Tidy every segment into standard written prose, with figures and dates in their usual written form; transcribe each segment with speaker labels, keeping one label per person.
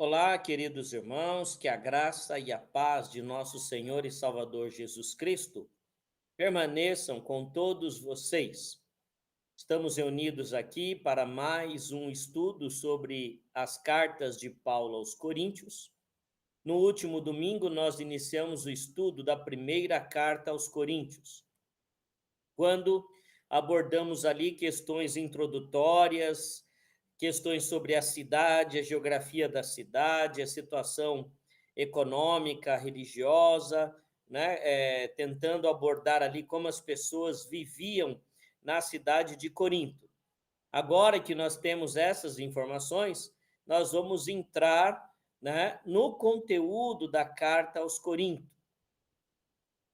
Speaker 1: Olá, queridos irmãos, que a graça e a paz de nosso Senhor e Salvador Jesus Cristo permaneçam com todos vocês. Estamos reunidos aqui para mais um estudo sobre as cartas de Paulo aos Coríntios. No último domingo, nós iniciamos o estudo da primeira carta aos Coríntios, quando abordamos ali questões introdutórias, questões sobre a cidade, a geografia da cidade, a situação econômica, religiosa, né? Tentando abordar ali como as pessoas viviam na cidade de Corinto. Agora que nós temos essas informações, nós vamos entrar, né, no conteúdo da carta aos Coríntios.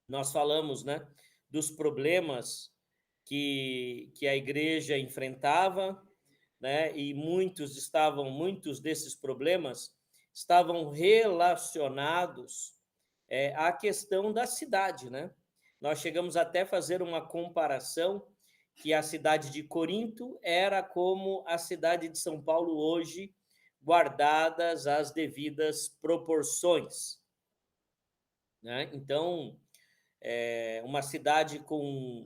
Speaker 1: Nós falamos, né, dos problemas que a igreja enfrentava, né? E muitos desses problemas estavam relacionados à questão da cidade, né? Nós chegamos até a fazer uma comparação que a cidade de Corinto era como a cidade de São Paulo hoje, guardadas as devidas proporções, né? Então, uma cidade com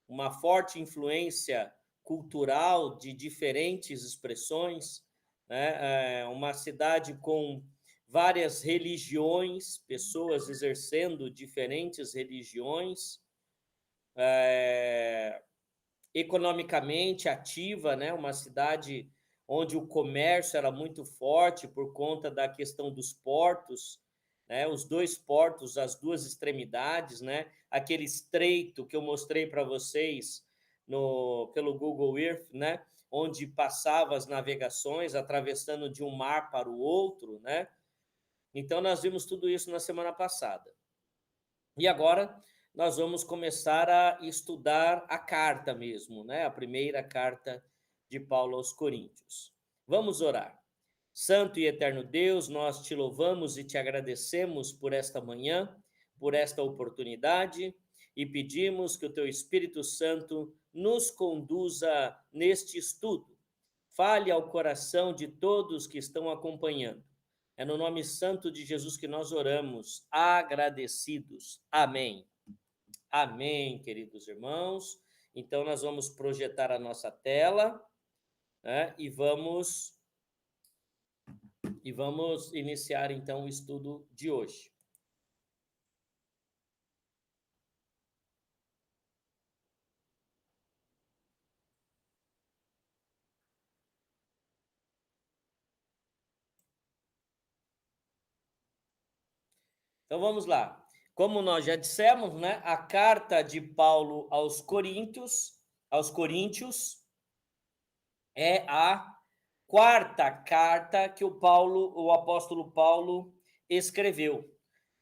Speaker 1: uma forte influência cultural de diferentes expressões, né? Uma cidade com várias religiões, pessoas exercendo diferentes religiões, economicamente ativa, né? Uma cidade onde o comércio era muito forte por conta da questão dos portos, né? Os dois portos, as duas extremidades, né? Aquele estreito que eu mostrei para vocês pelo Google Earth, né? Onde passava as navegações, atravessando de um mar para o outro, né? Então, nós vimos tudo isso na semana passada. E agora nós vamos começar a estudar a carta mesmo, né? A primeira carta de Paulo aos Coríntios. Vamos orar. Santo e eterno Deus, nós te louvamos e te agradecemos por esta manhã, por esta oportunidade, e pedimos que o teu Espírito Santo nos conduza neste estudo. Fale ao coração de todos que estão acompanhando. É no nome santo de Jesus que nós oramos, agradecidos. Amém. Amém, queridos irmãos. Então, nós vamos projetar a nossa tela, né? E vamos iniciar, então, o estudo de hoje. Então, vamos lá. Como nós já dissemos, né? A carta de Paulo aos Coríntios, é a quarta carta que o apóstolo Paulo escreveu,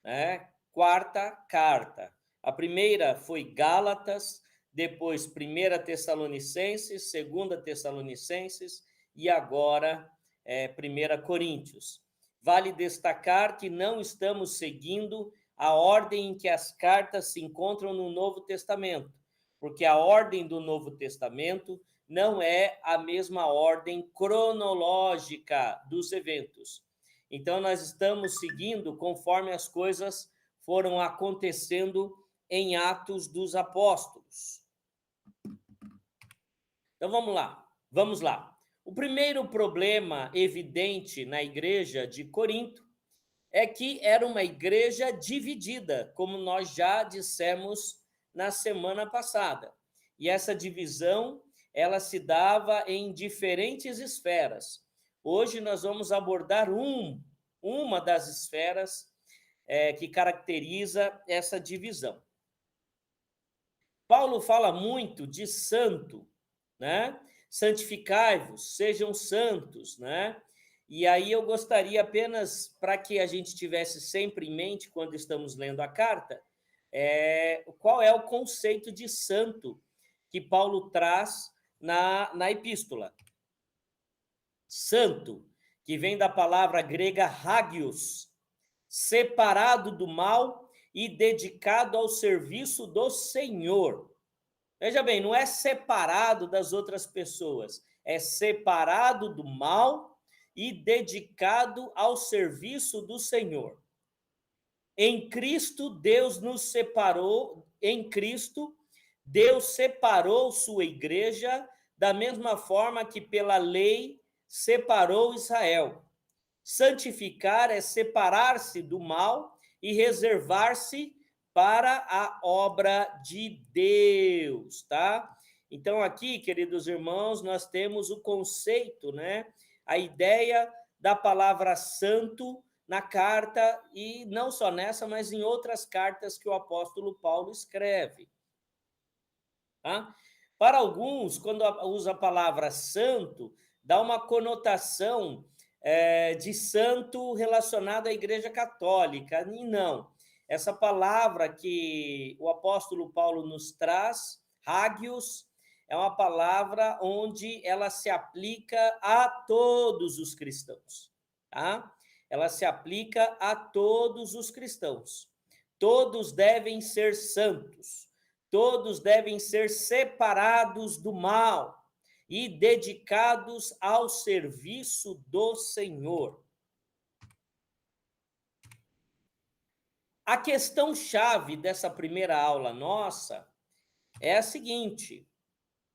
Speaker 1: né? Quarta carta. A primeira foi Gálatas, depois 1 Tessalonicenses, 2 Tessalonicenses e agora 1 Coríntios. Vale destacar que não estamos seguindo a ordem em que as cartas se encontram no Novo Testamento, porque a ordem do Novo Testamento não é a mesma ordem cronológica dos eventos. Então, nós estamos seguindo conforme as coisas foram acontecendo em Atos dos Apóstolos. Então, vamos lá. O primeiro problema evidente na igreja de Corinto é que era uma igreja dividida, como nós já dissemos na semana passada. E essa divisão, ela se dava em diferentes esferas. Hoje nós vamos abordar uma das esferas que caracteriza essa divisão. Paulo fala muito de santo, né? Santificai-vos, sejam santos, né? E aí eu gostaria apenas, para que a gente tivesse sempre em mente quando estamos lendo a carta, qual é o conceito de santo que Paulo traz na epístola. Santo, que vem da palavra grega hagios, separado do mal e dedicado ao serviço do Senhor. Veja bem, não é separado das outras pessoas, é separado do mal e dedicado ao serviço do Senhor. Em Cristo, Deus nos separou, em Cristo, Deus separou sua igreja da mesma forma que pela lei separou Israel. Santificar é separar-se do mal e reservar-se para a obra de Deus, tá? Então aqui, queridos irmãos, nós temos o conceito, né? A ideia da palavra santo na carta, e não só nessa, mas em outras cartas que o apóstolo Paulo escreve. Tá? Para alguns, quando usa a palavra santo, dá uma conotação de santo relacionado à Igreja Católica, e não. Essa palavra que o apóstolo Paulo nos traz, hagios, é uma palavra onde ela se aplica a todos os cristãos, tá? Ela se aplica a todos os cristãos. Todos devem ser santos. Todos devem ser separados do mal e dedicados ao serviço do Senhor. A questão-chave dessa primeira aula nossa é a seguinte: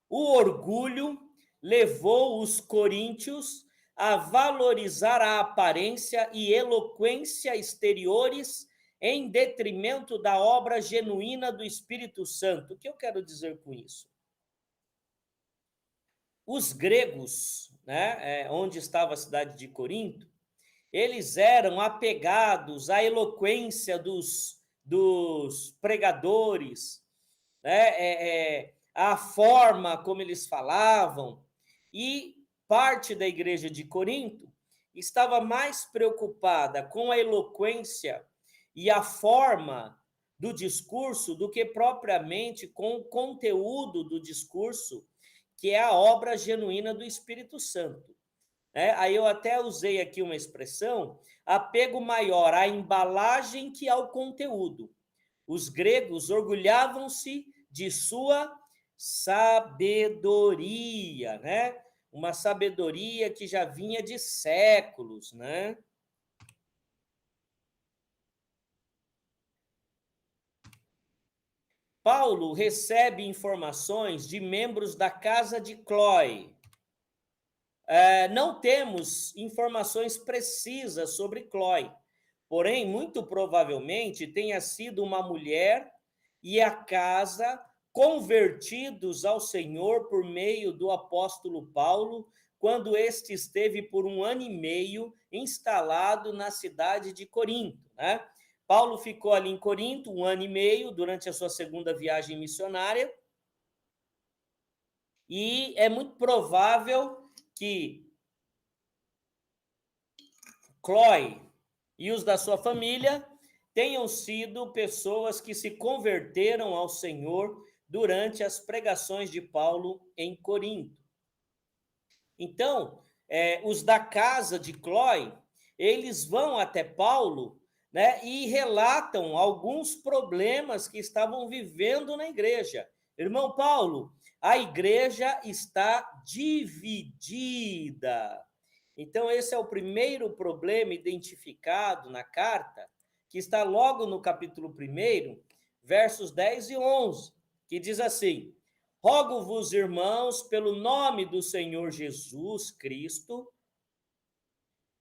Speaker 1: o orgulho levou os coríntios a valorizar a aparência e eloquência exteriores em detrimento da obra genuína do Espírito Santo. O que eu quero dizer com isso? Os gregos, né, onde estava a cidade de Corinto, eles eram apegados à eloquência dos pregadores, né, à forma como eles falavam, e parte da igreja de Corinto estava mais preocupada com a eloquência e a forma do discurso do que propriamente com o conteúdo do discurso, que é a obra genuína do Espírito Santo. Aí eu até usei aqui uma expressão, apego maior à embalagem que ao conteúdo. Os gregos orgulhavam-se de sua sabedoria, né? Uma sabedoria que já vinha de séculos, né? Paulo recebe informações de membros da casa de Cloé. Não temos informações precisas sobre Cloé, porém, muito provavelmente tenha sido uma mulher e a casa convertidos ao Senhor por meio do apóstolo Paulo, quando este esteve por 1 ano e meio instalado na cidade de Corinto, né? Paulo ficou ali em Corinto 1 ano e meio durante a sua segunda viagem missionária, e é muito provável que Cloé e os da sua família tenham sido pessoas que se converteram ao Senhor durante as pregações de Paulo em Corinto. Então, os da casa de Cloé, eles vão até Paulo, né, e relatam alguns problemas que estavam vivendo na igreja. Irmão Paulo, a igreja está dividida. Então, esse é o primeiro problema identificado na carta, que está logo no capítulo 1, versos 10 e 11, que diz assim: rogo-vos, irmãos, pelo nome do Senhor Jesus Cristo,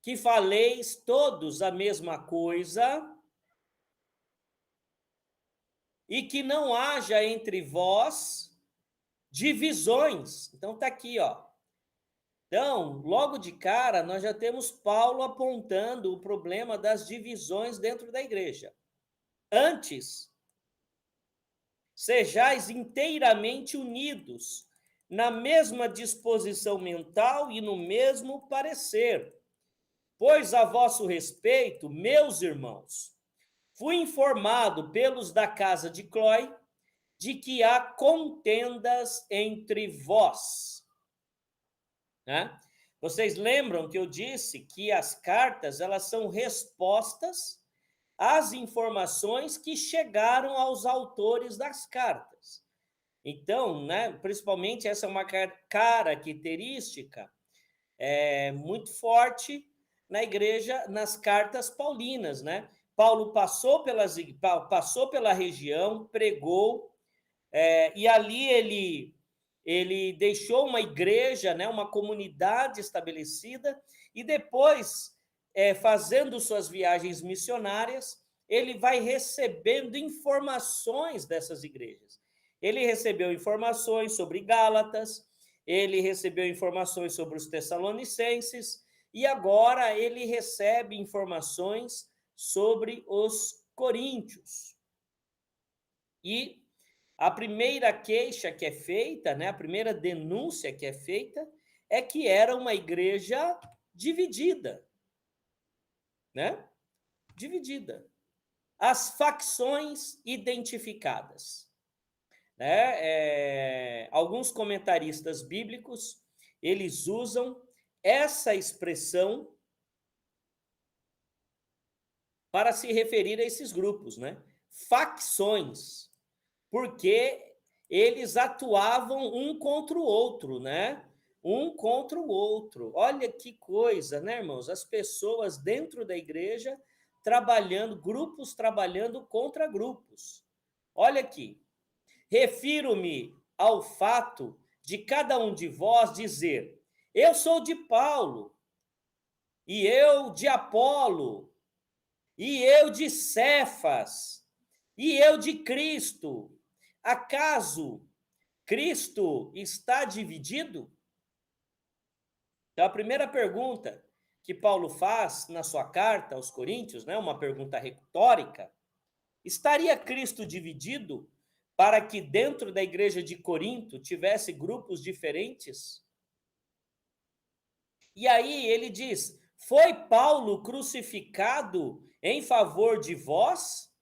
Speaker 1: que faleis todos a mesma coisa e que não haja entre vós divisões. Então tá aqui, ó. Então, logo de cara, nós já temos Paulo apontando o problema das divisões dentro da igreja. Antes, sejais inteiramente unidos, na mesma disposição mental e no mesmo parecer. Pois a vosso respeito, meus irmãos, fui informado pelos da casa de Cloé de que há contendas entre vós. Né? Vocês lembram que eu disse que as cartas, elas são respostas às informações que chegaram aos autores das cartas. Então, né, principalmente essa é uma característica muito forte na igreja, nas cartas paulinas, né? Paulo passou pela região, pregou, e ali ele deixou uma igreja, né, uma comunidade estabelecida, e depois, fazendo suas viagens missionárias, ele vai recebendo informações dessas igrejas. Ele recebeu informações sobre Gálatas, ele recebeu informações sobre os Tessalonicenses, e agora ele recebe informações sobre os coríntios. E a primeira queixa que é feita, né, a primeira denúncia que é feita, é que era uma igreja dividida, né? Dividida. As facções identificadas, né? Alguns comentaristas bíblicos, eles usam essa expressão para se referir a esses grupos, né? Facções, porque eles atuavam um contra o outro, né? Um contra o outro. Olha que coisa, né, irmãos? As pessoas dentro da igreja trabalhando, grupos trabalhando contra grupos. Olha aqui. Refiro-me ao fato de cada um de vós dizer: eu sou de Paulo, e eu de Apolo, e eu de Cefas, e eu de Cristo. Acaso Cristo está dividido? Então, a primeira pergunta que Paulo faz na sua carta aos Coríntios, né, uma pergunta retórica: estaria Cristo dividido para que dentro da igreja de Corinto tivesse grupos diferentes? E aí ele diz: foi Paulo crucificado em favor de vós?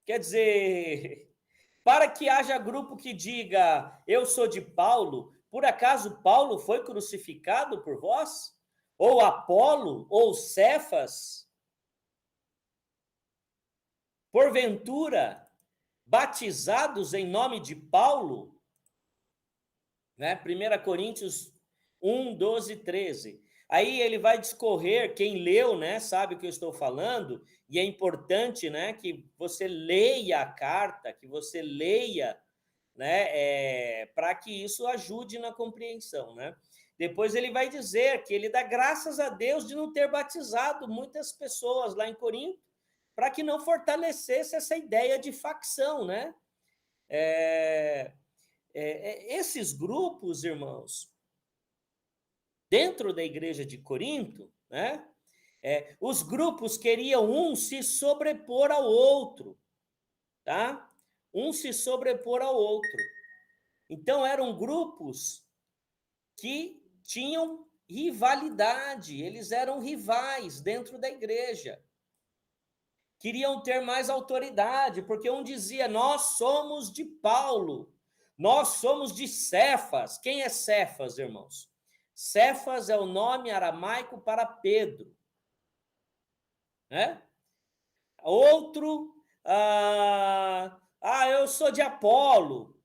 Speaker 1: Quer dizer, para que haja grupo que diga, eu sou de Paulo, por acaso Paulo foi crucificado por vós? Ou Apolo? Ou Cefas? Porventura, batizados em nome de Paulo? Né? 1 Coríntios 1, 12, 13. Aí ele vai discorrer, quem leu, né, sabe o que eu estou falando, e é importante, né, que você leia a carta, que você leia, né, para que isso ajude na compreensão, né? Depois ele vai dizer que ele dá graças a Deus de não ter batizado muitas pessoas lá em Corinto, para que não fortalecesse essa ideia de facção, né? Esses grupos, irmãos, dentro da igreja de Corinto, né? Os grupos queriam um se sobrepor ao outro, tá? Um se sobrepor ao outro. Então, eram grupos que tinham rivalidade, eles eram rivais dentro da igreja. Queriam ter mais autoridade, porque um dizia, nós somos de Paulo, nós somos de Cefas. Quem é Cefas, irmãos? Cefas é o nome aramaico para Pedro, né? Outro, eu sou de Apolo,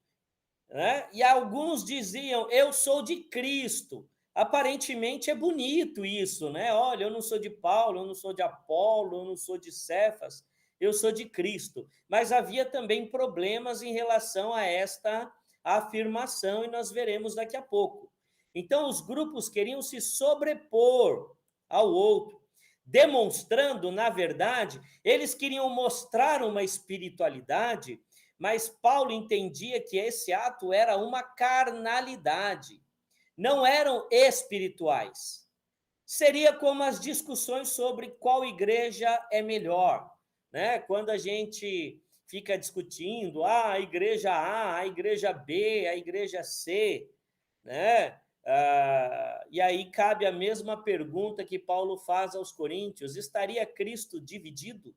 Speaker 1: né? E alguns diziam, eu sou de Cristo. Aparentemente é bonito isso, né? Olha, eu não sou de Paulo, eu não sou de Apolo, eu não sou de Cefas, eu sou de Cristo. Mas havia também problemas em relação a esta afirmação, e nós veremos daqui a pouco. Então, os grupos queriam se sobrepor ao outro, demonstrando, na verdade, eles queriam mostrar uma espiritualidade, mas Paulo entendia que esse ato era uma carnalidade, não eram espirituais. Seria como as discussões sobre qual igreja é melhor, né? Quando a gente fica discutindo, a igreja A, a igreja B, a igreja C, né? E aí cabe a mesma pergunta que Paulo faz aos Coríntios: estaria Cristo dividido?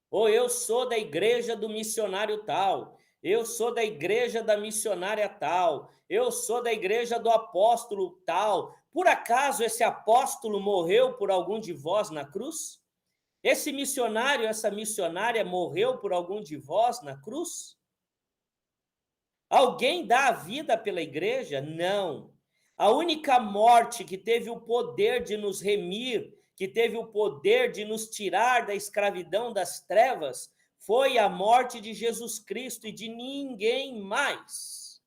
Speaker 1: Ou eu sou da igreja do missionário tal, eu sou da igreja da missionária tal, eu sou da igreja do apóstolo tal. Por acaso esse apóstolo morreu por algum de vós na cruz? Esse missionário, essa missionária morreu por algum de vós na cruz? Alguém dá a vida pela igreja? Não. A única morte que teve o poder de nos remir, que teve o poder de nos tirar da escravidão das trevas, foi a morte de Jesus Cristo e de ninguém mais.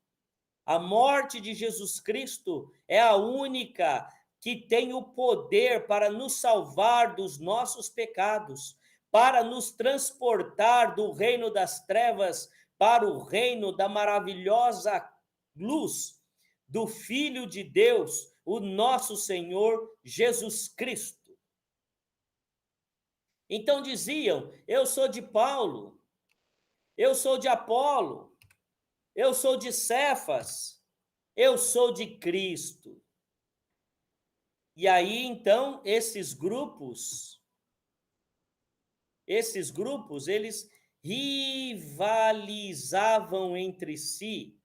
Speaker 1: A morte de Jesus Cristo é a única que tem o poder para nos salvar dos nossos pecados, para nos transportar do reino das trevas para o reino da maravilhosa luz do Filho de Deus, o nosso Senhor Jesus Cristo. Então diziam: eu sou de Paulo, eu sou de Apolo, eu sou de Cefas, eu sou de Cristo. E aí, então, esses grupos, eles rivalizavam entre si,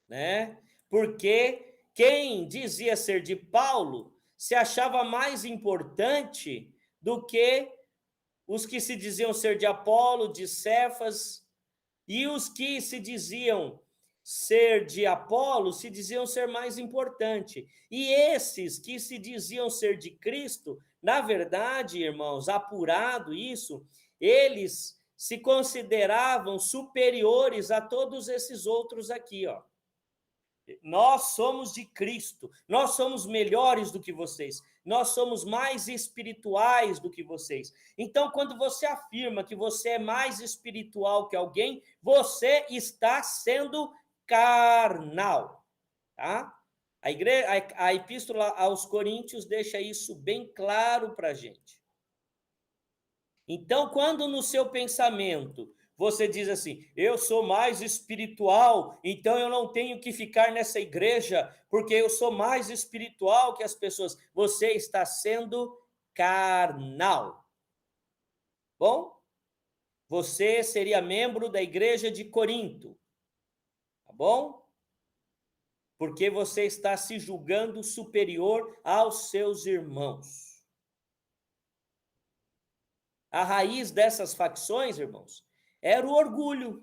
Speaker 1: né? Porque quem dizia ser de Paulo se achava mais importante do que os que se diziam ser de Apolo, de Cefas, e os que se diziam ser de Apolo se diziam ser mais importante. E esses que se diziam ser de Cristo, na verdade, irmãos, apurado isso, eles se consideravam superiores a todos esses outros aqui, ó. Nós somos de Cristo, nós somos melhores do que vocês, nós somos mais espirituais do que vocês. Então, quando você afirma que você é mais espiritual que alguém, você está sendo carnal, tá? A epístola aos Coríntios deixa isso bem claro para a gente. Então, quando no seu pensamento você diz assim: eu sou mais espiritual, então eu não tenho que ficar nessa igreja, porque eu sou mais espiritual que as pessoas. Você está sendo carnal. Bom, você seria membro da igreja de Corinto, tá bom? Porque você está se julgando superior aos seus irmãos. A raiz dessas facções, irmãos, era o orgulho,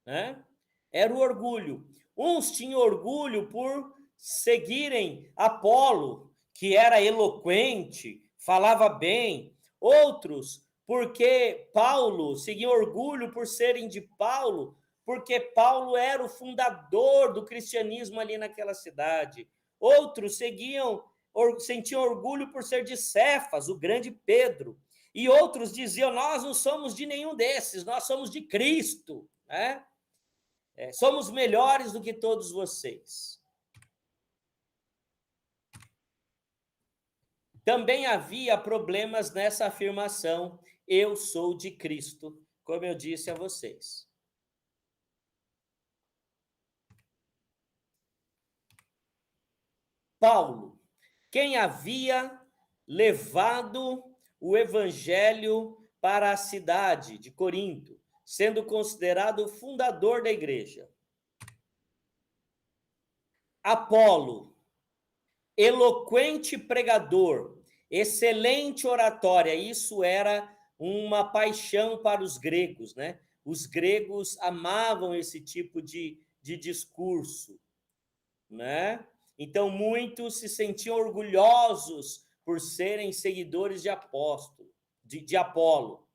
Speaker 1: né? Era o orgulho. Uns tinham orgulho por seguirem Apolo, que era eloquente, falava bem. Outros, porque Paulo, seguiam orgulho por serem de Paulo, porque Paulo era o fundador do cristianismo ali naquela cidade. Outros sentiam orgulho por ser de Cefas, o grande Pedro. E outros diziam: nós não somos de nenhum desses, nós somos de Cristo, né? Somos melhores do que todos vocês. Também havia problemas nessa afirmação: eu sou de Cristo, como eu disse a vocês. Paulo, quem havia levado o evangelho para a cidade de Corinto, sendo considerado o fundador da igreja. Apolo, eloquente pregador, excelente oratória, isso era uma paixão para os gregos, né? Os gregos amavam esse tipo de discurso, né? Então, muitos se sentiam orgulhosos por serem seguidores de Apolo.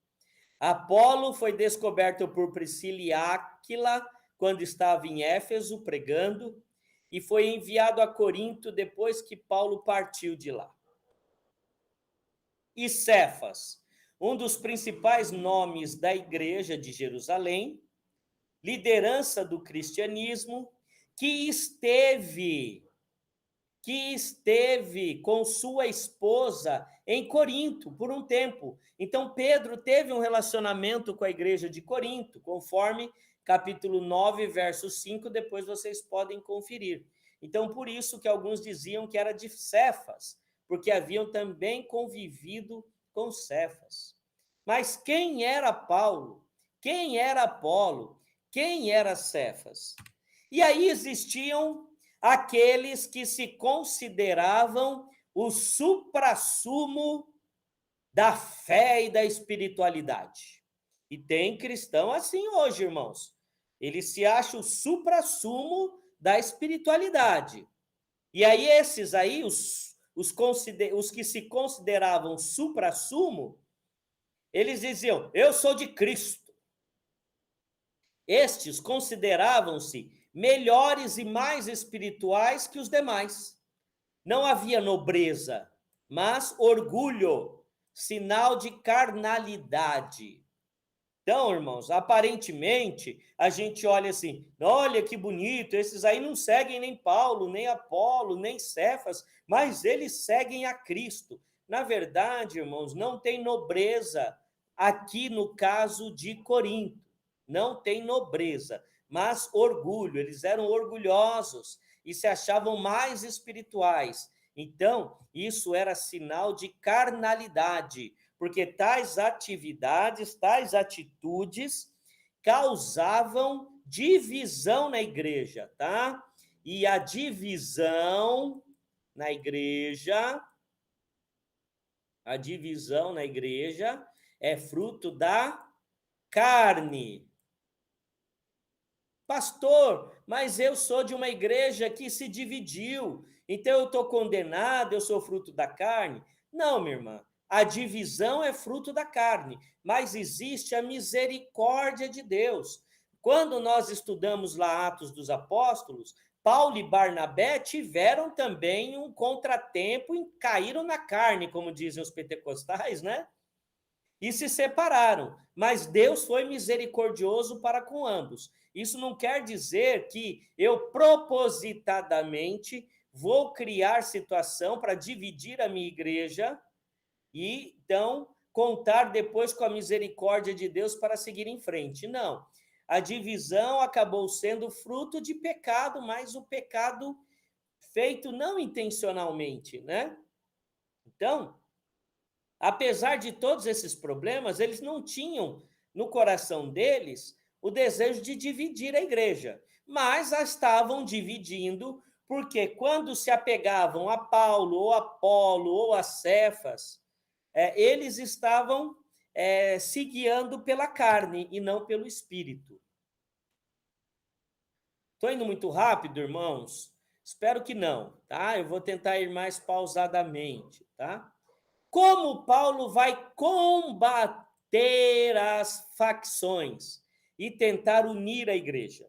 Speaker 1: Apolo foi descoberto por Priscila e Áquila quando estava em Éfeso pregando e foi enviado a Corinto depois que Paulo partiu de lá. E Cefas, um dos principais nomes da igreja de Jerusalém, liderança do cristianismo, que esteve com sua esposa em Corinto por um tempo. Então, Pedro teve um relacionamento com a igreja de Corinto, conforme capítulo 9, verso 5, depois vocês podem conferir. Então, por isso que alguns diziam que era de Cefas, porque haviam também convivido com Cefas. Mas quem era Paulo? Quem era Apolo? Quem era Cefas? E aí existiam aqueles que se consideravam o suprassumo da fé e da espiritualidade. E tem cristão assim hoje, irmãos. Ele se acha o suprassumo da espiritualidade. E aí esses aí, os que se consideravam suprassumo, eles diziam, eu sou de Cristo. Estes consideravam-se melhores e mais espirituais que os demais. Não havia nobreza, mas orgulho, sinal de carnalidade. Então, irmãos, aparentemente, a gente olha assim, olha que bonito, esses aí não seguem nem Paulo, nem Apolo, nem Cefas, mas eles seguem a Cristo. Na verdade, irmãos, não tem nobreza aqui no caso de Corinto, não tem nobreza, mas orgulho, eles eram orgulhosos e se achavam mais espirituais. Então, isso era sinal de carnalidade, porque tais atividades, tais atitudes causavam divisão na igreja, tá? E a divisão na igreja, é fruto da carne. Pastor, mas eu sou de uma igreja que se dividiu, então eu estou condenado, eu sou fruto da carne? Não, minha irmã. A divisão é fruto da carne, mas existe a misericórdia de Deus. Quando nós estudamos lá Atos dos Apóstolos, Paulo e Barnabé tiveram também um contratempo e caíram na carne, como dizem os pentecostais, né? E se separaram, mas Deus foi misericordioso para com ambos. Isso não quer dizer que eu propositadamente vou criar situação para dividir a minha igreja e, então, contar depois com a misericórdia de Deus para seguir em frente. Não. A divisão acabou sendo fruto de pecado, mas o pecado feito não intencionalmente, né? Então, apesar de todos esses problemas, eles não tinham no coração deles o desejo de dividir a igreja, mas a estavam dividindo porque quando se apegavam a Paulo, ou a Apolo, ou a Cefas, eles estavam se guiando pela carne e não pelo espírito. Estou indo muito rápido, irmãos? Espero que não, tá? Eu vou tentar ir mais pausadamente, tá? Como Paulo vai combater as facções e tentar unir a igreja?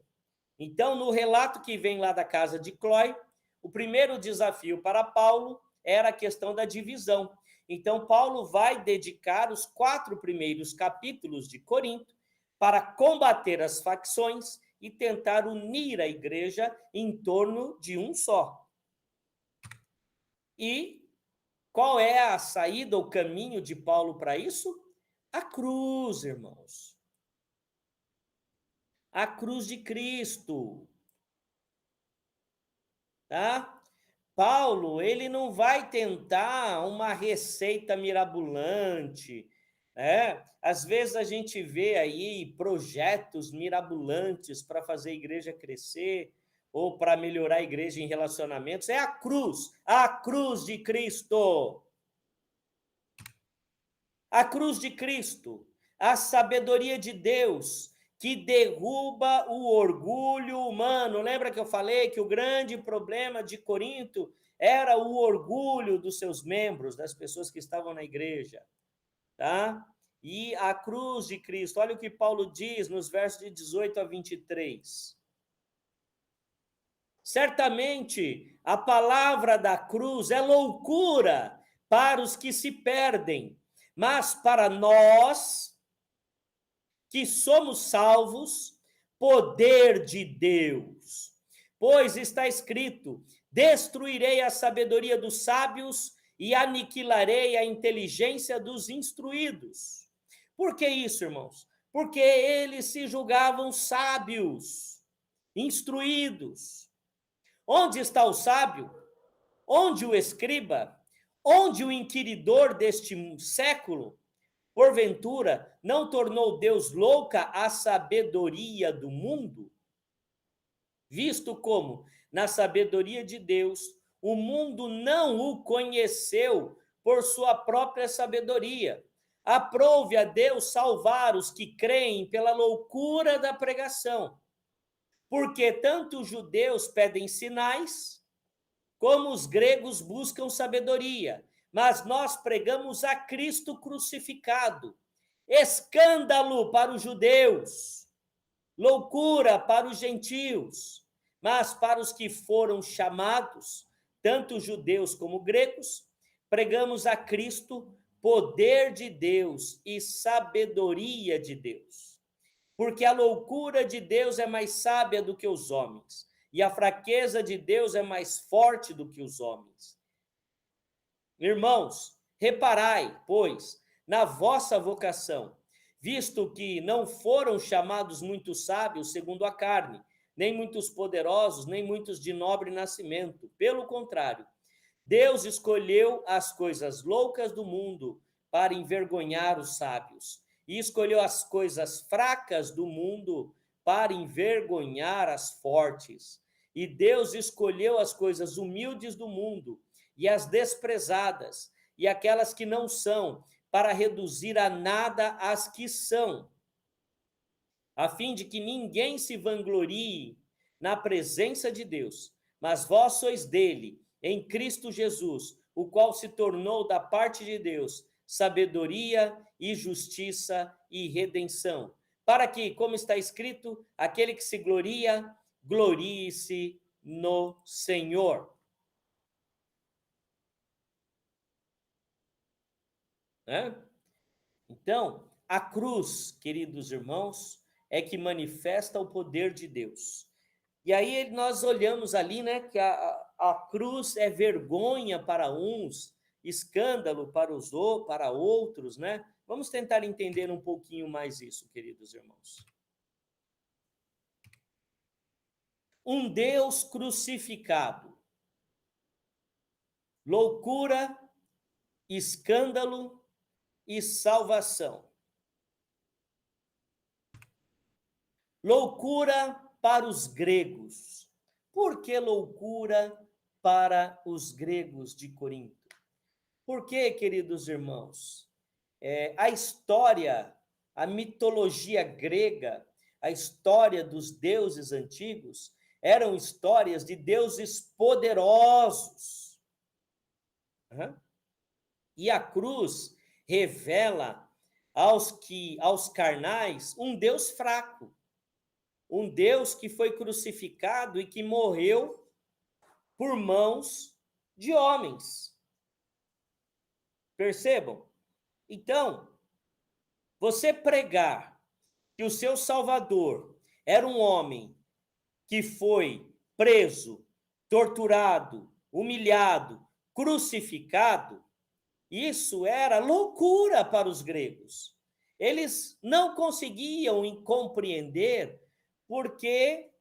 Speaker 1: Então, no relato que vem lá da casa de Clói, o primeiro desafio para Paulo era a questão da divisão. Então, Paulo vai dedicar os 4 primeiros capítulos de Corinto para combater as facções e tentar unir a igreja em torno de um só. E qual é a saída, o caminho de Paulo para isso? A cruz, irmãos. A cruz de Cristo. Tá? Paulo, ele não vai tentar uma receita mirabolante, né? Às vezes a gente vê aí projetos mirabolantes para fazer a igreja crescer ou para melhorar a igreja em relacionamentos. É a cruz de Cristo. A cruz de Cristo, a sabedoria de Deus, que derruba o orgulho humano. Lembra que eu falei que o grande problema de Corinto era o orgulho dos seus membros, das pessoas que estavam na igreja, tá? E a cruz de Cristo, olha o que Paulo diz nos versos de 18 a 23. Certamente, a palavra da cruz é loucura para os que se perdem, mas para nós que somos salvos, poder de Deus. Pois está escrito: destruirei a sabedoria dos sábios e aniquilarei a inteligência dos instruídos. Por que isso, irmãos? Porque eles se julgavam sábios, instruídos. Onde está o sábio? Onde o escriba? Onde o inquiridor deste século? Porventura, não tornou Deus louca a sabedoria do mundo? Visto como, na sabedoria de Deus, o mundo não o conheceu por sua própria sabedoria. Aprove a Deus salvar os que creem pela loucura da pregação, porque tanto os judeus pedem sinais, como os gregos buscam sabedoria, mas nós pregamos a Cristo crucificado, escândalo para os judeus, loucura para os gentios, mas para os que foram chamados, tanto judeus como gregos, pregamos a Cristo, poder de Deus e sabedoria de Deus. Porque a loucura de Deus é mais sábia do que os homens, e a fraqueza de Deus é mais forte do que os homens. Irmãos, reparai, pois, na vossa vocação, visto que não foram chamados muitos sábios segundo a carne, nem muitos poderosos, nem muitos de nobre nascimento. Pelo contrário, Deus escolheu as coisas loucas do mundo para envergonhar os sábios, e escolheu as coisas fracas do mundo para envergonhar as fortes. E Deus escolheu as coisas humildes do mundo e as desprezadas, e aquelas que não são, para reduzir a nada as que são, a fim de que ninguém se vanglorie na presença de Deus. Mas vós sois dele, em Cristo Jesus, o qual se tornou da parte de Deus sabedoria e justiça e redenção, para que, como está escrito, aquele que se gloria, glorie-se no Senhor. Então, a cruz, queridos irmãos, é que manifesta o poder de Deus. E aí nós olhamos ali, né, que a cruz é vergonha para uns, escândalo para outros, né? Vamos tentar entender um pouquinho mais isso, queridos irmãos. Um Deus crucificado, loucura, escândalo e salvação. Loucura para os gregos. Por que loucura para os gregos de Corinto? Porque, queridos irmãos, a história, a mitologia grega, a história dos deuses antigos, eram histórias de deuses poderosos. E a cruz revela aos carnais um Deus fraco, um Deus que foi crucificado e que morreu por mãos de homens. Percebam? Então, você pregar que o seu Salvador era um homem que foi preso, torturado, humilhado, crucificado, isso era loucura para os gregos. Eles não conseguiam compreender porque,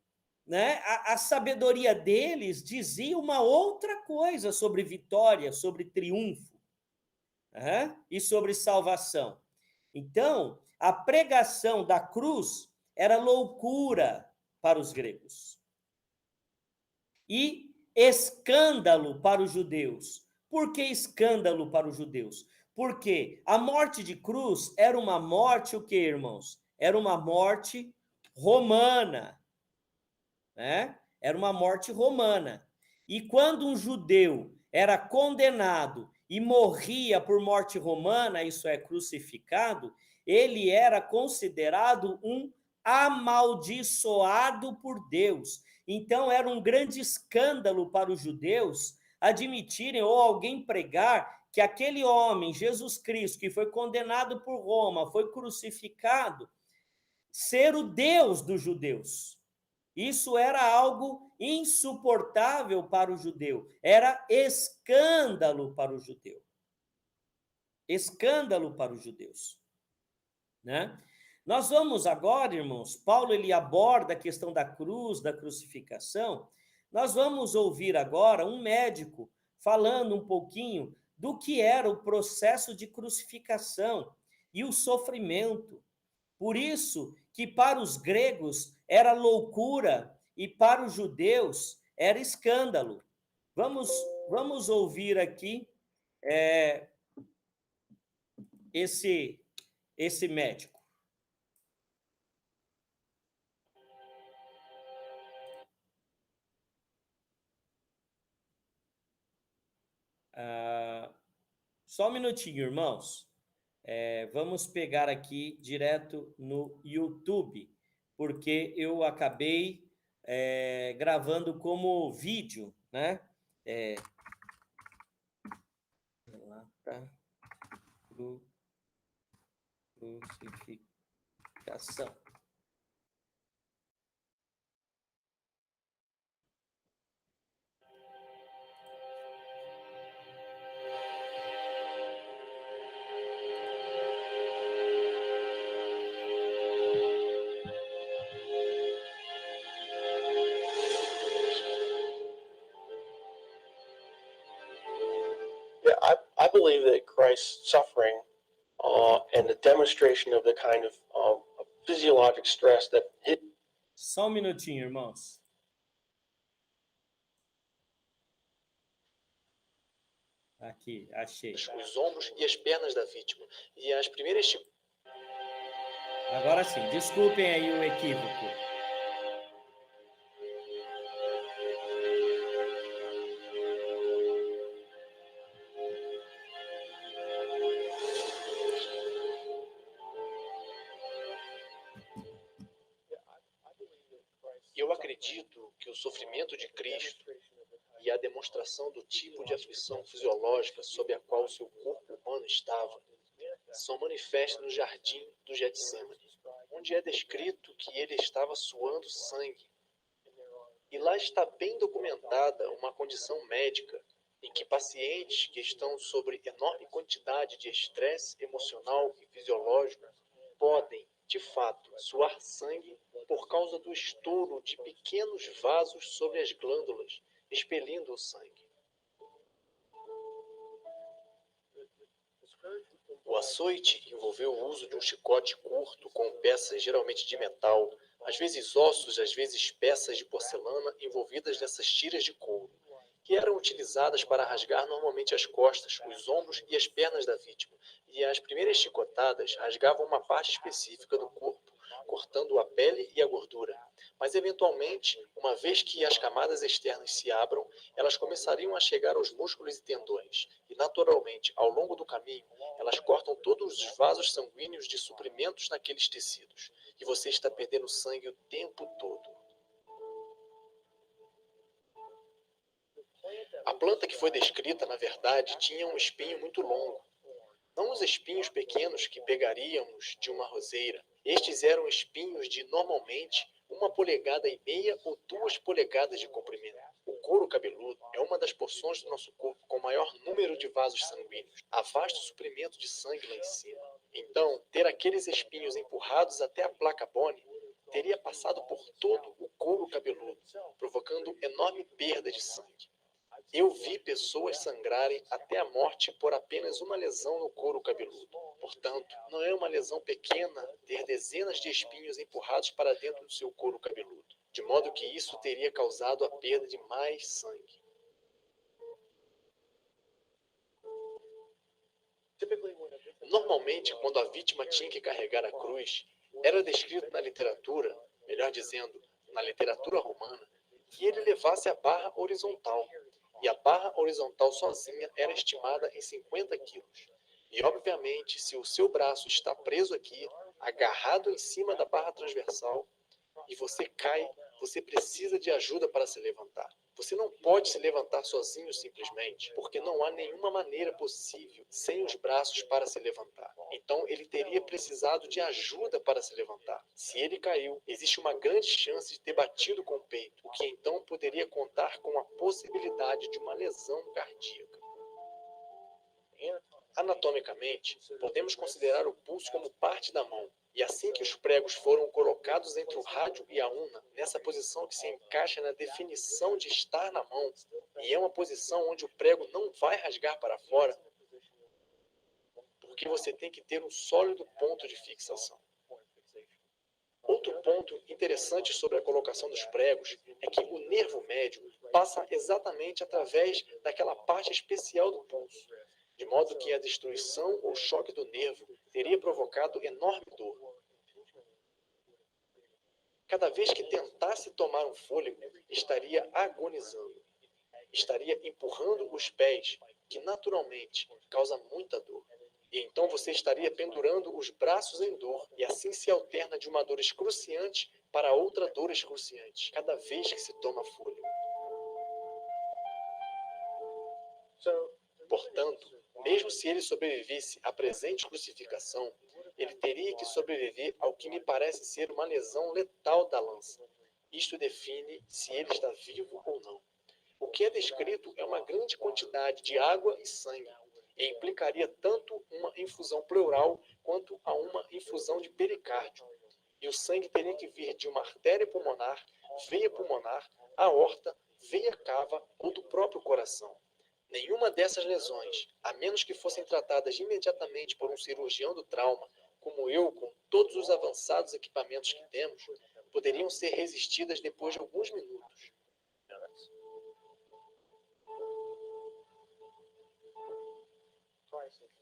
Speaker 1: né, a sabedoria deles dizia uma outra coisa sobre vitória, sobre triunfo, e sobre salvação. Então, a pregação da cruz era loucura para os gregos e escândalo para os judeus. Por que escândalo para os judeus? Porque a morte de cruz era uma morte, o que, irmãos? Era uma morte romana, né? Era uma morte romana. E quando um judeu era condenado e morria por morte romana, isso é, crucificado, ele era considerado um amaldiçoado por Deus. Então era um grande escândalo para os judeus admitirem ou alguém pregar que aquele homem, Jesus Cristo, que foi condenado por Roma, foi crucificado, ser o Deus dos judeus. Isso era algo insuportável para o judeu, era escândalo para o judeu. Escândalo para os judeus, né? Nós vamos agora, irmãos, Paulo ele aborda a questão da cruz, da crucificação. Nós vamos ouvir agora um médico falando um pouquinho do que era o processo de crucificação e o sofrimento. Por isso que para os gregos era loucura e para os judeus era escândalo. Vamos ouvir aqui esse médico? Só um minutinho, irmãos. Vamos pegar aqui direto no YouTube, porque eu acabei gravando como vídeo, né? Lá tá. Crucificação.
Speaker 2: I believe that Christ's suffering and the demonstration of the kind of physiologic stress that hit.
Speaker 1: Só um minutinho, irmãos. Aqui, achei.
Speaker 2: Os ombros e as pernas da vítima. E as primeiras.
Speaker 1: Agora sim, desculpem aí o equívoco.
Speaker 2: Eu acredito que o sofrimento de Cristo e a demonstração do tipo de aflição fisiológica sob a qual seu corpo humano estava são manifestos no jardim do Getsemane, onde é descrito que ele estava suando sangue. E lá está bem documentada uma condição médica em que pacientes que estão sob enorme quantidade de estresse emocional e fisiológico podem, de fato, suar sangue por causa do estouro de pequenos vasos sobre as glândulas, expelindo o sangue. O açoite envolveu o uso de um chicote curto com peças geralmente de metal, às vezes ossos, às vezes peças de porcelana envolvidas nessas tiras de couro, que eram utilizadas para rasgar normalmente as costas, os ombros e as pernas da vítima, e as primeiras chicotadas rasgavam uma parte específica do corpo, cortando a pele e a gordura. Mas, eventualmente, uma vez que as camadas externas se abram, elas começariam a chegar aos músculos e tendões, e, naturalmente, ao longo do caminho, elas cortam todos os vasos sanguíneos de suprimentos naqueles tecidos, e você está perdendo sangue o tempo todo. A planta que foi descrita, na verdade, tinha um espinho muito longo. Não os espinhos pequenos que pegaríamos de uma roseira. Estes eram espinhos de, normalmente, 1,5 polegadas ou 2 polegadas de comprimento. O couro cabeludo é uma das porções do nosso corpo com maior número de vasos sanguíneos. Há vasto suprimento de sangue lá em cima. Então, ter aqueles espinhos empurrados até a placa bone teria passado por todo o couro cabeludo, provocando enorme perda de sangue. Eu vi pessoas sangrarem até a morte por apenas uma lesão no couro cabeludo. Portanto, não é uma lesão pequena ter dezenas de espinhos empurrados para dentro do seu couro cabeludo, de modo que isso teria causado a perda de mais sangue. Normalmente, quando a vítima tinha que carregar a cruz, era descrito na literatura, melhor dizendo, na literatura romana, que ele levasse a barra horizontal. E a barra horizontal sozinha era estimada em 50 quilos. E, obviamente, se o seu braço está preso aqui, agarrado em cima da barra transversal, e você cai, você precisa de ajuda para se levantar. Você não pode se levantar sozinho simplesmente, porque não há nenhuma maneira possível sem os braços para se levantar. Então ele teria precisado de ajuda para se levantar. Se ele caiu, existe uma grande chance de ter batido com o peito, o que então poderia contar com a possibilidade de uma lesão cardíaca. Anatomicamente, podemos considerar o pulso como parte da mão. E assim que os pregos foram colocados entre o rádio e a una, nessa posição que se encaixa na definição de estar na mão, e é uma posição onde o prego não vai rasgar para fora, porque você tem que ter um sólido ponto de fixação. Outro ponto interessante sobre a colocação dos pregos é que o nervo médio passa exatamente através daquela parte especial do pulso, de modo que a destruição ou choque do nervo teria provocado enorme dor. Cada vez que tentasse tomar um fôlego, estaria agonizando. Estaria empurrando os pés, que naturalmente causa muita dor. E então você estaria pendurando os braços em dor, e assim se alterna de uma dor excruciante para outra dor excruciante, cada vez que se toma fôlego. Portanto, mesmo se ele sobrevivesse à presente crucificação, ele teria que sobreviver ao que me parece ser uma lesão letal da lança. Isto define se ele está vivo ou não. O que é descrito é uma grande quantidade de água e sangue, e implicaria tanto uma infusão pleural quanto a uma infusão de pericárdio. E o sangue teria que vir de uma artéria pulmonar, veia pulmonar, aorta, veia cava ou do próprio coração. Nenhuma dessas lesões, a menos que fossem tratadas imediatamente por um cirurgião do trauma, como eu, com todos os avançados equipamentos que temos, poderiam ser resistidas depois de alguns minutos.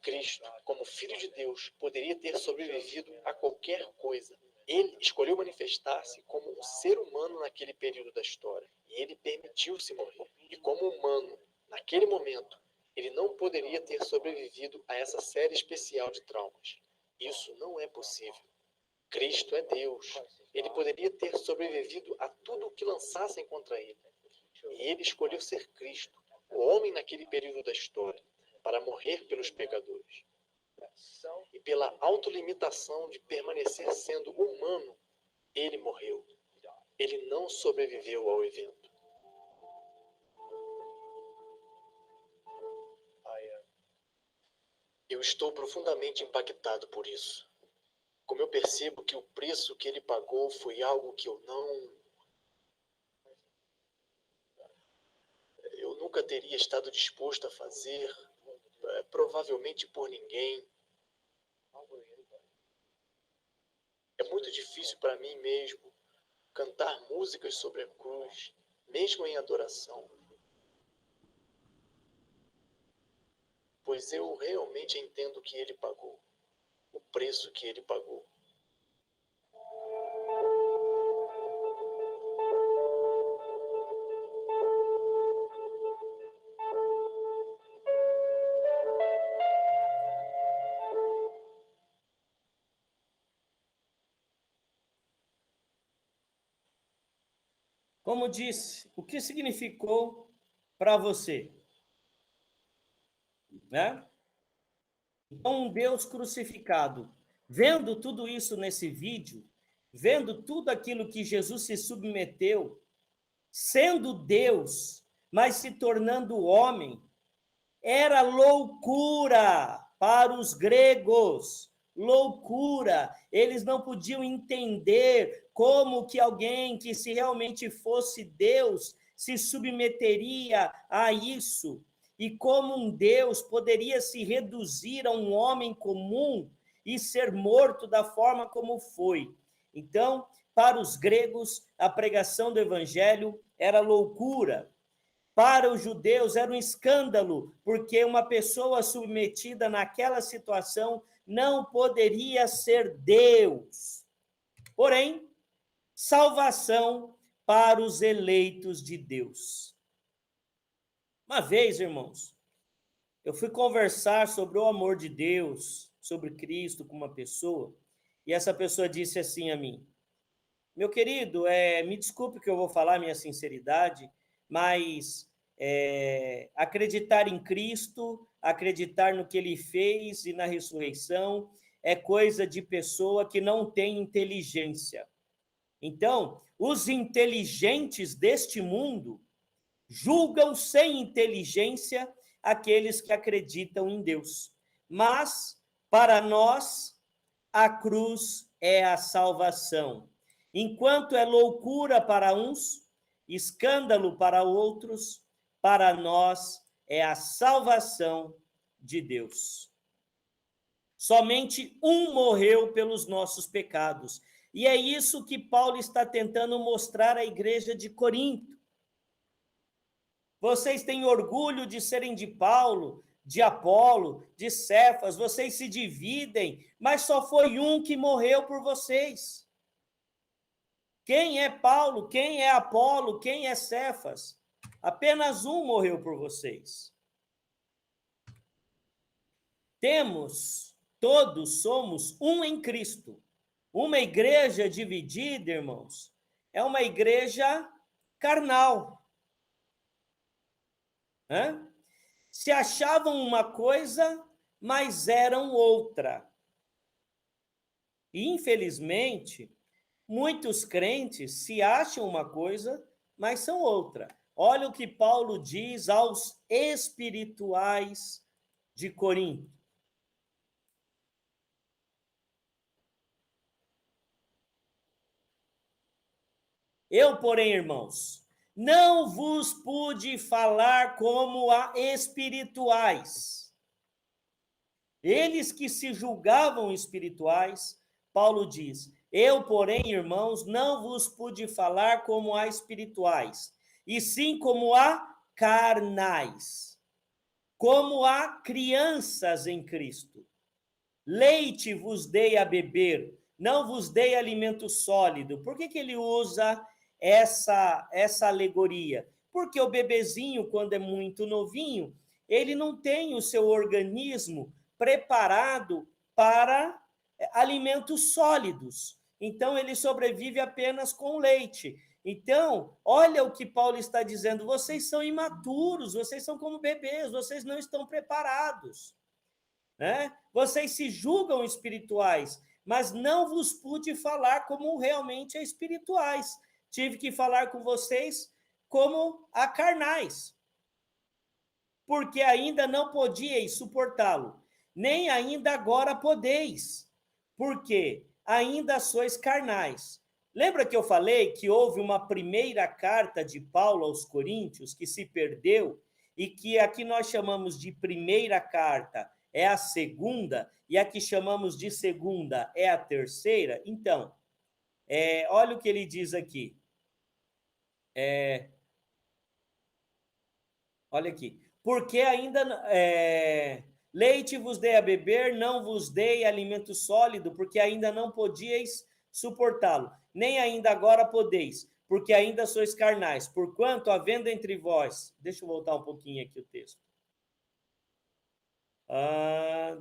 Speaker 2: Cristo, como Filho de Deus, poderia ter sobrevivido a qualquer coisa. Ele escolheu manifestar-se como um ser humano naquele período da história, e ele permitiu-se morrer. E como humano, naquele momento, ele não poderia ter sobrevivido a essa série especial de traumas. Isso não é possível. Cristo é Deus. Ele poderia ter sobrevivido a tudo o que lançassem contra ele. E ele escolheu ser Cristo, o homem naquele período da história, para morrer pelos pecadores. E pela autolimitação de permanecer sendo humano, ele morreu. Ele não sobreviveu ao evento. Eu estou profundamente impactado por isso. Como eu percebo que o preço que ele pagou foi algo que eu nunca teria estado disposto a fazer, provavelmente por ninguém. É muito difícil para mim mesmo cantar músicas sobre a cruz, mesmo em adoração. Pois eu realmente entendo que ele pagou, o preço que ele pagou.
Speaker 1: Como disse, o que significou para você? Né? Então, um Deus crucificado, vendo tudo isso nesse vídeo, vendo tudo aquilo que Jesus se submeteu, sendo Deus, mas se tornando homem, era loucura para os gregos, loucura. Eles não podiam entender como que alguém que se realmente fosse Deus se submeteria a isso, e como um Deus poderia se reduzir a um homem comum e ser morto da forma como foi. Então, para os gregos, a pregação do evangelho era loucura. Para os judeus era um escândalo, porque uma pessoa submetida naquela situação não poderia ser Deus. Porém, salvação para os eleitos de Deus. Uma vez, irmãos, eu fui conversar sobre o amor de Deus, sobre Cristo com uma pessoa, e essa pessoa disse assim a mim: meu querido, me desculpe que eu vou falar minha sinceridade, mas acreditar em Cristo, acreditar no que ele fez e na ressurreição, é coisa de pessoa que não tem inteligência. Então, os inteligentes deste mundo julgam sem inteligência aqueles que acreditam em Deus. Mas, para nós, a cruz é a salvação. Enquanto é loucura para uns, escândalo para outros, para nós é a salvação de Deus. Somente um morreu pelos nossos pecados. E é isso que Paulo está tentando mostrar à igreja de Corinto. Vocês têm orgulho de serem de Paulo, de Apolo, de Cefas, vocês se dividem, mas só foi um que morreu por vocês. Quem é Paulo? Quem é Apolo? Quem é Cefas? Apenas um morreu por vocês. Todos somos um em Cristo. Uma igreja dividida, irmãos, é uma igreja carnal. Se achavam uma coisa, mas eram outra. E, infelizmente, muitos crentes se acham uma coisa, mas são outra. Olha o que Paulo diz aos espirituais de Corinto. Eu, porém, irmãos, não vos pude falar como a espirituais. Eles que se julgavam espirituais, Paulo diz: eu, porém, irmãos, não vos pude falar como a espirituais, e sim como a carnais, como a crianças em Cristo. Leite vos dei a beber, não vos dei alimento sólido. Por que ele usa essa alegoria? Porque o bebezinho, quando é muito novinho, ele não tem o seu organismo preparado para alimentos sólidos. Então, ele sobrevive apenas com leite. Então, olha o que Paulo está dizendo: vocês são imaturos, vocês são como bebês, vocês não estão preparados. Vocês se julgam espirituais, mas não vos pude falar como realmente espirituais. Tive que falar com vocês como a carnais, porque ainda não podíeis suportá-lo, nem ainda agora podeis, porque ainda sois carnais. Lembra que eu falei que houve uma primeira carta de Paulo aos Coríntios que se perdeu e que aqui nós chamamos de primeira carta é a segunda, e a que chamamos de segunda é a terceira? Então, olha o que ele diz aqui. Olha aqui. Porque ainda leite vos dei a beber, não vos dei alimento sólido, porque ainda não podíeis suportá-lo, nem ainda agora podeis, porque ainda sois carnais, porquanto havendo entre vós... Deixa eu voltar um pouquinho aqui o texto.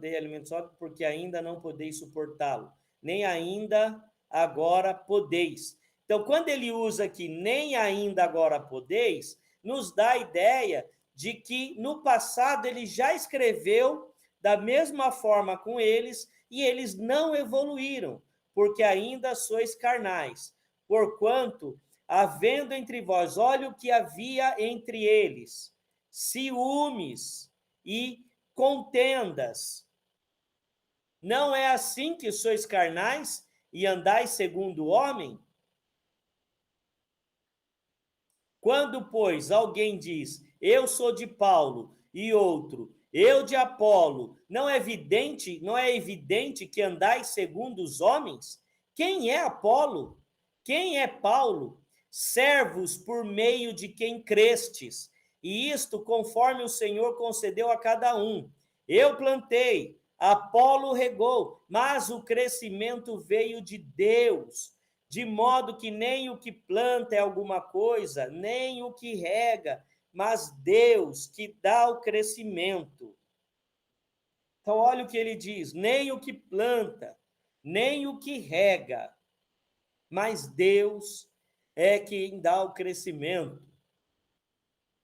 Speaker 1: Dei alimento sólido, porque ainda não podeis suportá-lo, nem ainda agora podeis. Então, quando ele usa aqui, nem ainda agora podeis, nos dá a ideia de que no passado ele já escreveu da mesma forma com eles e eles não evoluíram, porque ainda sois carnais. Porquanto, havendo entre vós, olha o que havia entre eles, ciúmes e contendas. Não é assim que sois carnais e andais segundo o homem? Quando, pois, alguém diz, eu sou de Paulo, e outro, eu de Apolo, não é evidente que andais segundo os homens? Quem é Apolo? Quem é Paulo? Servos por meio de quem crestes, e isto conforme o Senhor concedeu a cada um. Eu plantei, Apolo regou, mas o crescimento veio de Deus, de modo que nem o que planta é alguma coisa, nem o que rega, mas Deus que dá o crescimento. Então, olha o que ele diz: nem o que planta, nem o que rega, mas Deus é quem dá o crescimento.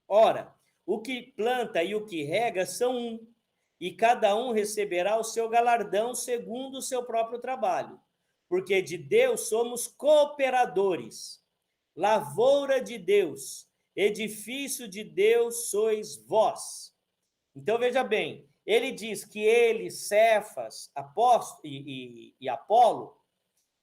Speaker 1: Ora, o que planta e o que rega são um, e cada um receberá o seu galardão segundo o seu próprio trabalho. Porque de Deus somos cooperadores, lavoura de Deus, edifício de Deus sois vós. Então, veja bem, ele diz que ele, Cefas, Apóstolo e Apolo,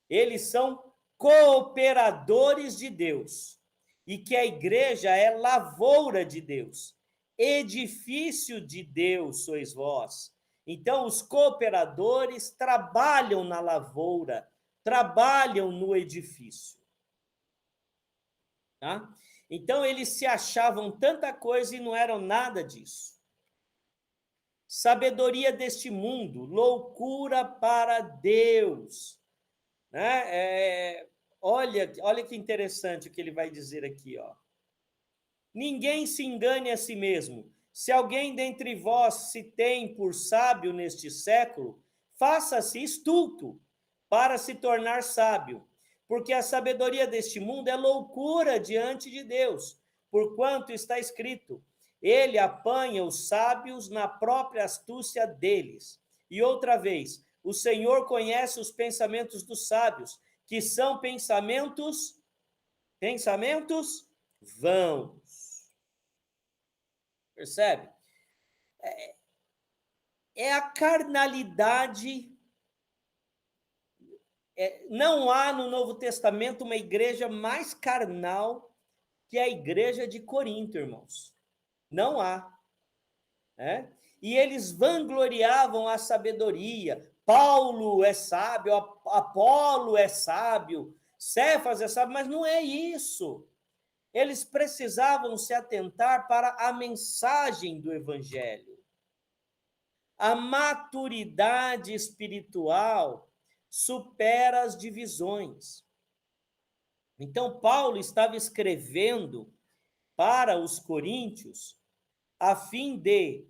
Speaker 1: eles são cooperadores de Deus, e que a igreja é lavoura de Deus, edifício de Deus sois vós. Então, os cooperadores trabalham na lavoura, trabalham no edifício. Tá? Então, eles se achavam tanta coisa e não eram nada disso. sabedoria deste mundo, loucura para Deus. Né? Olha que interessante o que ele vai dizer aqui, ó. Ninguém se engane a si mesmo. Se alguém dentre vós se tem por sábio neste século, faça-se estulto para se tornar sábio, porque a sabedoria deste mundo é loucura diante de Deus, porquanto está escrito: ele apanha os sábios na própria astúcia deles. E outra vez, o Senhor conhece os pensamentos dos sábios, que são pensamentos vãos. Percebe? É a carnalidade. Não há no Novo Testamento uma igreja mais carnal que a igreja de Corinto, irmãos. Não há. Né? E eles vangloriavam a sabedoria. Paulo é sábio, Apolo é sábio, Cefas é sábio, mas não é isso. Eles precisavam se atentar para a mensagem do evangelho. A maturidade espiritual supera as divisões. Então, Paulo estava escrevendo para os coríntios a fim de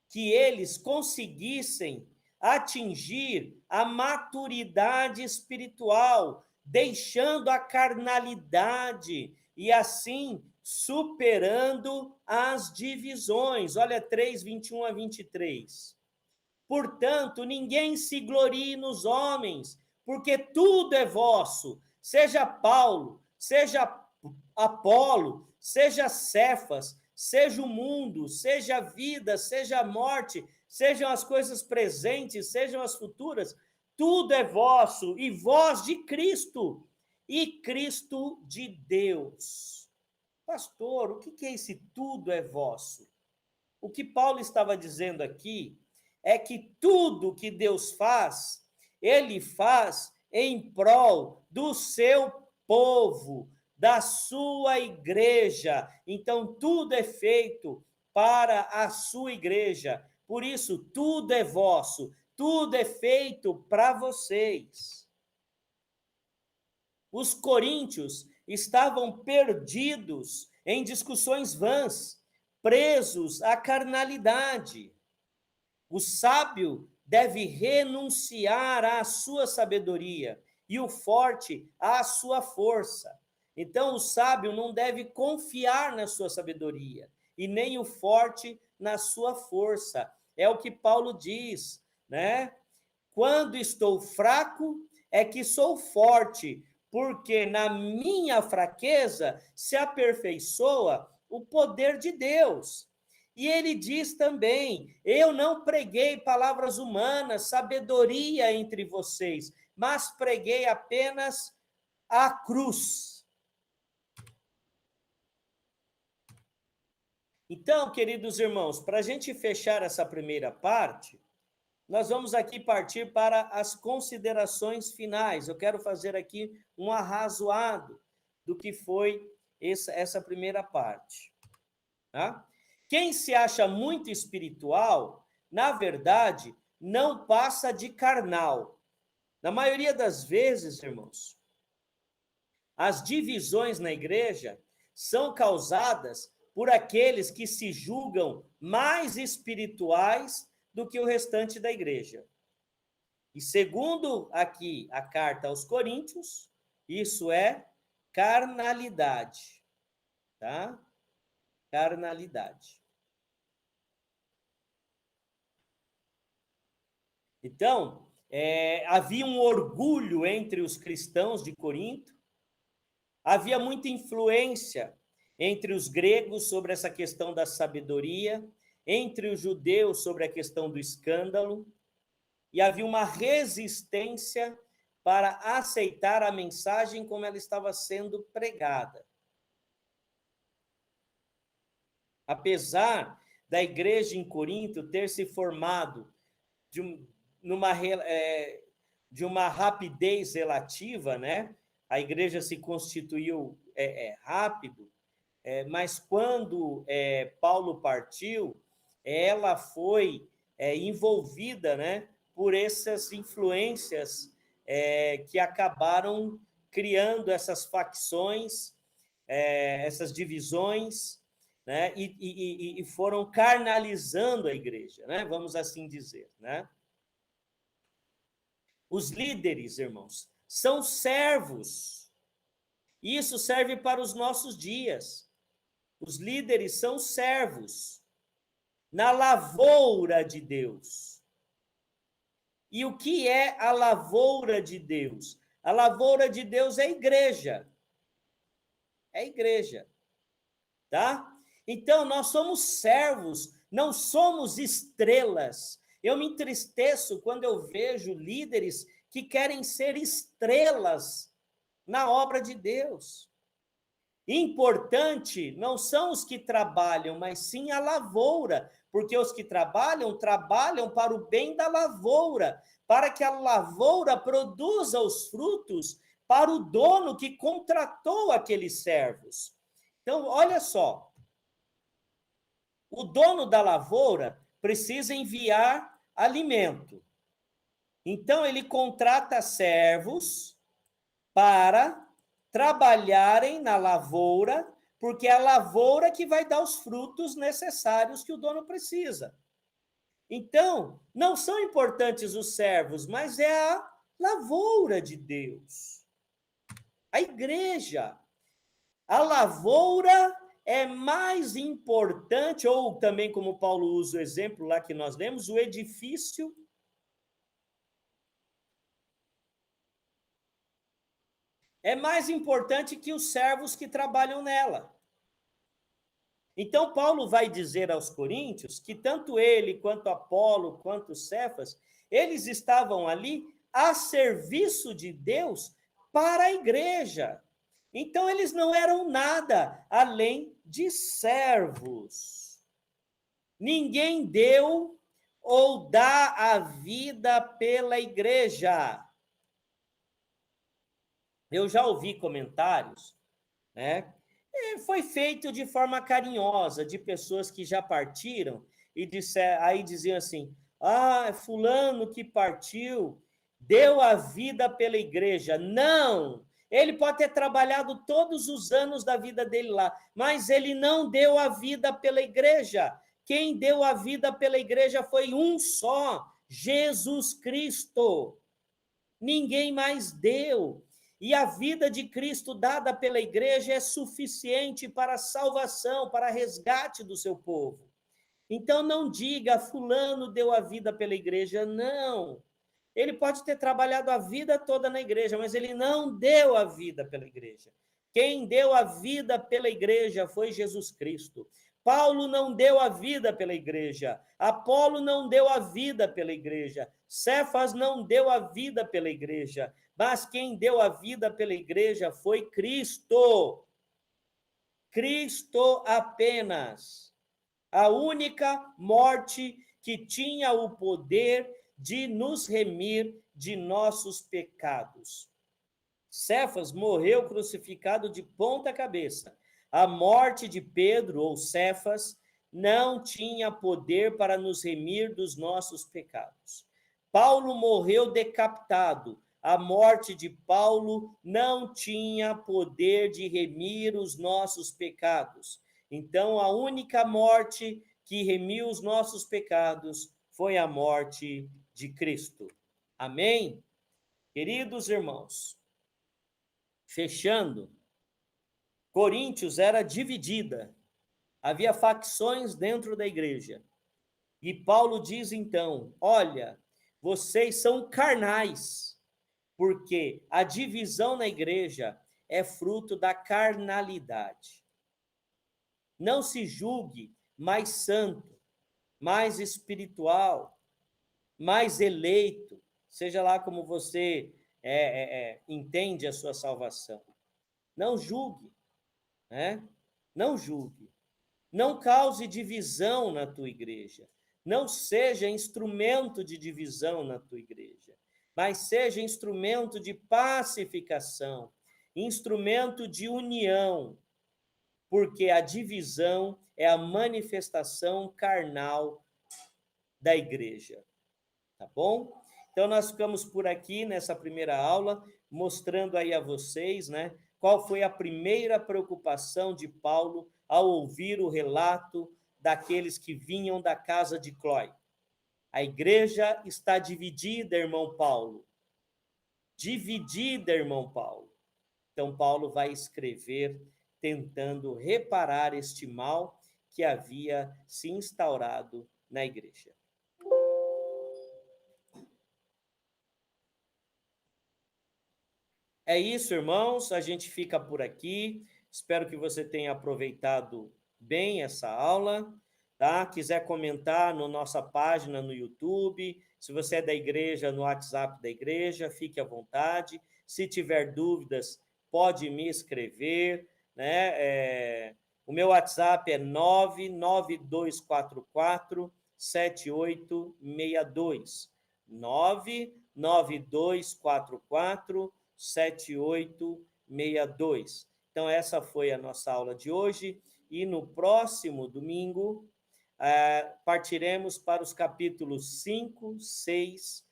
Speaker 1: que eles conseguissem atingir a maturidade espiritual, deixando a carnalidade e assim superando as divisões. Olha 3, 21 a 23. Portanto, ninguém se glorie nos homens, porque tudo é vosso, seja Paulo, seja Apolo, seja Cefas, seja o mundo, seja a vida, seja a morte, sejam as coisas presentes, sejam as futuras, tudo é vosso, e vós de Cristo, e Cristo de Deus. Pastor, o que é esse tudo é vosso? O que Paulo estava dizendo aqui é que tudo que Deus faz, ele faz em prol do seu povo, da sua igreja. Então, tudo é feito para a sua igreja. Por isso, tudo é vosso, tudo é feito para vocês. Os coríntios estavam perdidos em discussões vãs, presos à carnalidade. O sábio deve renunciar à sua sabedoria e o forte à sua força. Então, o sábio não deve confiar na sua sabedoria e nem o forte na sua força. É o que Paulo diz, né? Quando estou fraco, é que sou forte, porque na minha fraqueza se aperfeiçoa o poder de Deus. E ele diz também: eu não preguei palavras humanas, sabedoria entre vocês, mas preguei apenas a cruz. Então, queridos irmãos, para a gente fechar essa primeira parte, nós vamos aqui partir para as considerações finais. Eu quero fazer aqui um arrazoado do que foi essa primeira parte. Tá? Quem se acha muito espiritual, na verdade, não passa de carnal. Na maioria das vezes, irmãos, as divisões na igreja são causadas por aqueles que se julgam mais espirituais do que o restante da igreja. E segundo aqui a carta aos Coríntios, isso é carnalidade, tá? Carnalidade. Então, havia um orgulho entre os cristãos de Corinto, havia muita influência entre os gregos sobre essa questão da sabedoria, entre os judeus sobre a questão do escândalo, e havia uma resistência para aceitar a mensagem como ela estava sendo pregada. Apesar da igreja em Corinto ter se formado de uma rapidez relativa, né? A igreja se constituiu rápido, mas quando Paulo partiu, ela foi envolvida, né, por essas influências que acabaram criando essas facções, essas divisões, né, e foram carnalizando a igreja, né, vamos assim dizer, né? Os líderes, irmãos, são servos. Isso serve para os nossos dias. Os líderes são servos na lavoura de Deus. E o que é a lavoura de Deus? A lavoura de Deus é a igreja. É a igreja, tá? Então, nós somos servos, não somos estrelas. Eu me entristeço quando eu vejo líderes que querem ser estrelas na obra de Deus. Importante não são os que trabalham, mas sim a lavoura, porque os que trabalham, trabalham para o bem da lavoura, para que a lavoura produza os frutos para o dono que contratou aqueles servos. Então, olha só, o dono da lavoura precisa enviar alimento. Então, ele contrata servos para trabalharem na lavoura, porque é a lavoura que vai dar os frutos necessários que o dono precisa. Então, não são importantes os servos, mas é a lavoura de Deus. A igreja. A lavoura é mais importante, ou também, como Paulo usa o exemplo lá que nós lemos, o edifício é mais importante que os servos que trabalham nela. Então, Paulo vai dizer aos coríntios que tanto ele, quanto Apolo, quanto Cefas, eles estavam ali a serviço de Deus para a igreja. Então, eles não eram nada além de servos. Ninguém deu ou dá a vida pela igreja. Eu já ouvi comentários, né? Foi feito de forma carinhosa, de pessoas que já partiram, e aí diziam assim, fulano que partiu, deu a vida pela igreja. Não! Ele pode ter trabalhado todos os anos da vida dele lá, mas ele não deu a vida pela igreja. Quem deu a vida pela igreja foi um só, Jesus Cristo. Ninguém mais deu. E a vida de Cristo dada pela igreja é suficiente para a salvação, para resgate do seu povo. Então não diga, fulano deu a vida pela igreja, não. Ele pode ter trabalhado a vida toda na igreja, mas ele não deu a vida pela igreja. Quem deu a vida pela igreja foi Jesus Cristo. Paulo não deu a vida pela igreja. Apolo não deu a vida pela igreja. Cefas não deu a vida pela igreja. Mas quem deu a vida pela igreja foi Cristo. Cristo apenas. A única morte que tinha o poder de nos remir de nossos pecados. Cefas morreu crucificado de ponta cabeça. A morte de Pedro, ou Cefas, não tinha poder para nos remir dos nossos pecados. Paulo morreu decapitado. A morte de Paulo não tinha poder de remir os nossos pecados. Então, a única morte que remiu os nossos pecados foi a morte de Cristo. Amém? Queridos irmãos, fechando, Coríntios era dividida, havia facções dentro da igreja. E Paulo diz então, olha, vocês são carnais, porque a divisão na igreja é fruto da carnalidade. Não se julgue mais santo, mais espiritual, mais eleito, seja lá como você entende a sua salvação. Não julgue, né? Não julgue. Não cause divisão na tua igreja. Não seja instrumento de divisão na tua igreja, mas seja instrumento de pacificação, instrumento de união, porque a divisão é a manifestação carnal da igreja. Tá bom? Então, nós ficamos por aqui nessa primeira aula, mostrando aí a vocês, né, qual foi a primeira preocupação de Paulo ao ouvir o relato daqueles que vinham da casa de Clói. A igreja está dividida, irmão Paulo. Dividida, irmão Paulo. Então, Paulo vai escrever tentando reparar este mal que havia se instaurado na igreja. É isso, irmãos. A gente fica por aqui. Espero que você tenha aproveitado bem essa aula. Tá? Quiser comentar na nossa página no YouTube, se você é da igreja, no WhatsApp da igreja, fique à vontade. Se tiver dúvidas, pode me escrever, né? O meu WhatsApp é 99244 7862. 99244 7862. Então, essa foi a nossa aula de hoje. E no próximo domingo, partiremos para os capítulos 5, 6,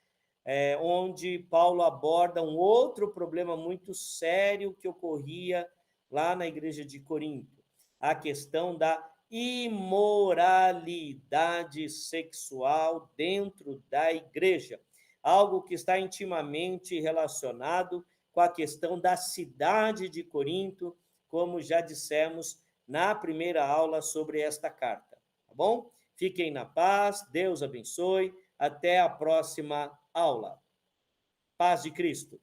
Speaker 1: onde Paulo aborda um outro problema muito sério que ocorria lá na igreja de Corinto, a questão da imoralidade sexual dentro da igreja, algo que está intimamente relacionado com a questão da cidade de Corinto, como já dissemos na primeira aula sobre esta carta, tá bom? Fiquem na paz, Deus abençoe, até a próxima aula. Paz de Cristo.